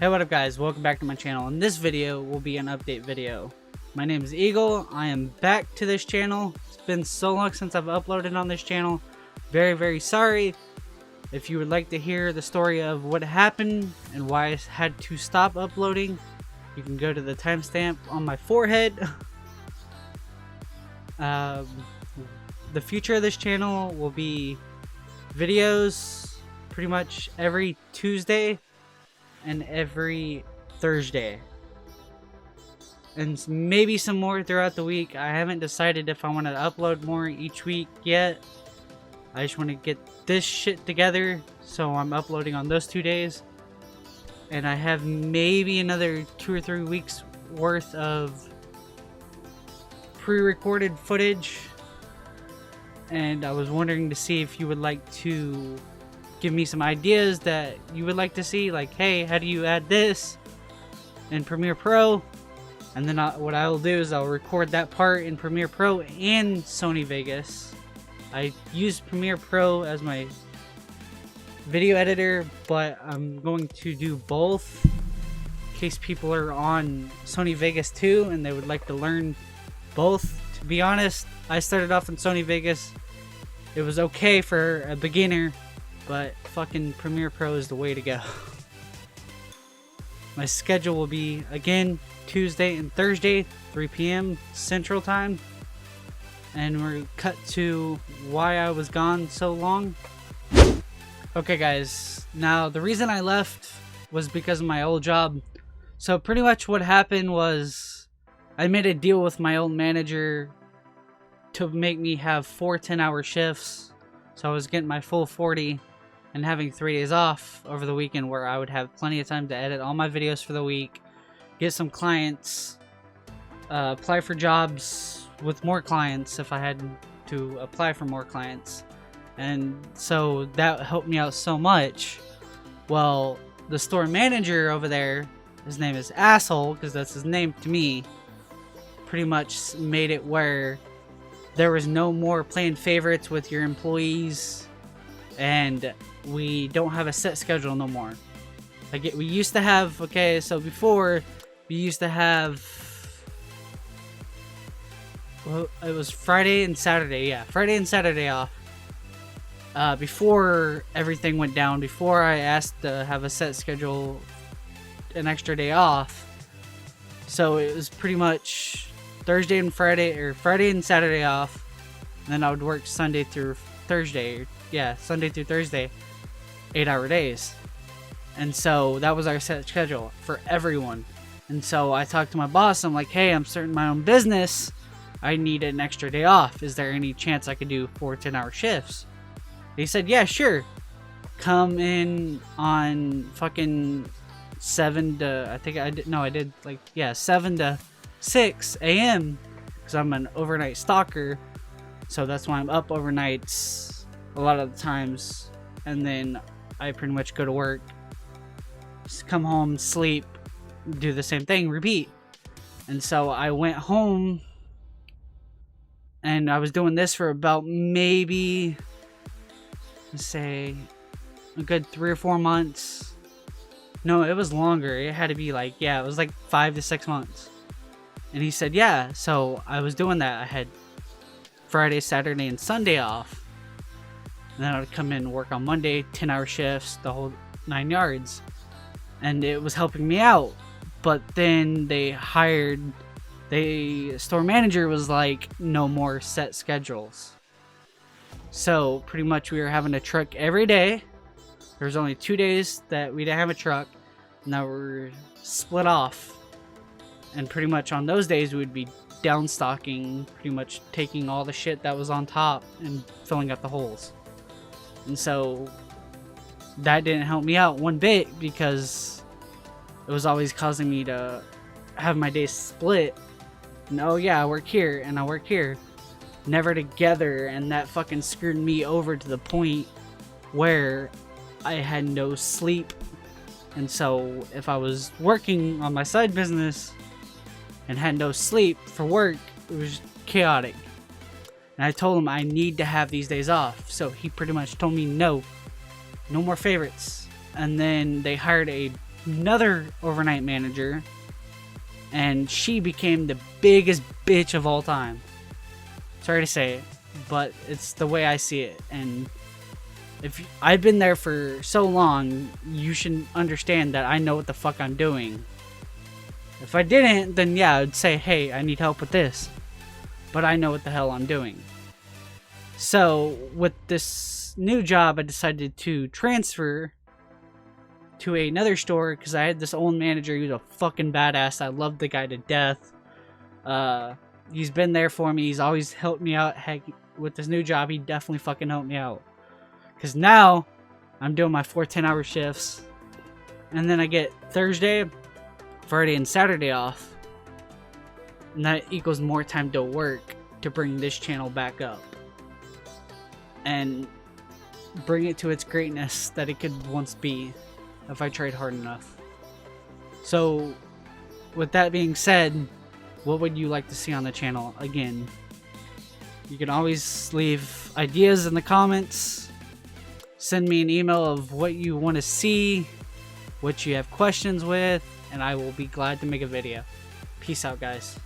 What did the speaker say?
Hey, what up guys, welcome back to my channel. And this video will be an update video. My name is Eagle. I am back to this channel. It's been so long since I've uploaded on this channel. Very sorry. If you would like to hear the story of what happened and why I had to stop uploading, you can go to the timestamp on my forehead. The future of this channel will be videos pretty much every Tuesday and every Thursday, and maybe some more throughout the week. I haven't decided if I want to upload more each week yet. I just want to get this shit together, so I'm uploading on those 2 days, and I have maybe another 2 or 3 weeks worth of pre-recorded footage, and I was wondering to see if you would like to give me some ideas that you would like to see, like, hey, how do you add this in Premiere Pro? And then what I will do is I'll record that part in Premiere Pro and Sony Vegas. I use Premiere Pro as my video editor, but I'm going to do both in case people are on Sony Vegas too and they would like to learn both. To be honest, I started off in Sony Vegas. It was okay for a beginner, but fucking Premiere Pro is the way to go. My schedule will be, again, Tuesday and Thursday, 3 p.m. Central Time. And we're cut to why I was gone so long. Okay guys, now the reason I left was because of my old job. So pretty much what happened was I made a deal with my old manager to make me have 4 10-hour shifts. So I was getting my full 40 and having 3 days off over the weekend, where I would have plenty of time to edit all my videos for the week, get some clients, apply for jobs with more clients if I had to apply for more clients. And so that helped me out so much. Well, the store manager over there, his name is Asshole, because that's his name to me, pretty much made it where there was no more playing favorites with your employees, and we don't have a set schedule no more. Like we used to have, okay, so before we used to have, well, it was Friday and Saturday, yeah, Friday and Saturday off. Before everything went down, before I asked to have a set schedule, an extra day off. So it was pretty much Thursday and Friday, or Friday and Saturday off, and then I would work Sunday through Thursday. Yeah, Sunday through Thursday, 8-hour days. And so that was our set schedule for everyone. And so I talked to my boss. I'm like, hey, I'm starting my own business. I need an extra day off. Is there any chance I could do 4 10-hour shifts? He said, yeah, sure. Come in on fucking 7 to, I think I did, no, I did like, yeah, 7 to 6 a.m. because I'm an overnight stalker. So that's why I'm up overnights a lot of the times, and then I pretty much go to work, just come home, sleep, do the same thing, repeat. And so I went home, and I was doing this for about maybe, let's say, a good 3 or 4 months. No, it was longer. It had to be like, yeah, it was like 5 to 6 months. And he said, yeah. So I was doing that. I had Friday, Saturday, and Sunday off. And then I would come in and work on Monday, 10-hour shifts, the whole 9 yards. And it was helping me out. But then the store manager was like, no more set schedules. So pretty much we were having a truck every day. There was only 2 days that we didn't have a truck. Now we're split off. And pretty much on those days we would be down stocking, pretty much taking all the shit that was on top and filling up the holes. And so that didn't help me out one bit, because it was always causing me to have my days split. And oh yeah, I work here and I work here, never together. And that fucking screwed me over to the point where I had no sleep. And so if I was working on my side business and had no sleep for work, it was chaotic. And I told him I need to have these days off. So he pretty much told me no more favorites. And then they hired a another overnight manager, and she became the biggest bitch of all time. Sorry to say it, but it's the way I see it. And if I've been there for so long, you should understand that I know what the fuck I'm doing. If I didn't, then yeah, I'd say, hey, I need help with this. But I know what the hell I'm doing. So, with this new job, I decided to transfer to another store because I had this old manager. He was a fucking badass. I loved the guy to death. He's been there for me. He's always helped me out. Heck, with this new job, he definitely fucking helped me out. Because now, I'm doing my 4 10-hour shifts. And then I get Thursday, Friday, and Saturday off. And that equals more time to work to bring this channel back up. And bring it to its greatness that it could once be if I tried hard enough. So, with that being said, what would you like to see on the channel? Again, you can always leave ideas in the comments. Send me an email of what you want to see, what you have questions with, and I will be glad to make a video. Peace out, guys.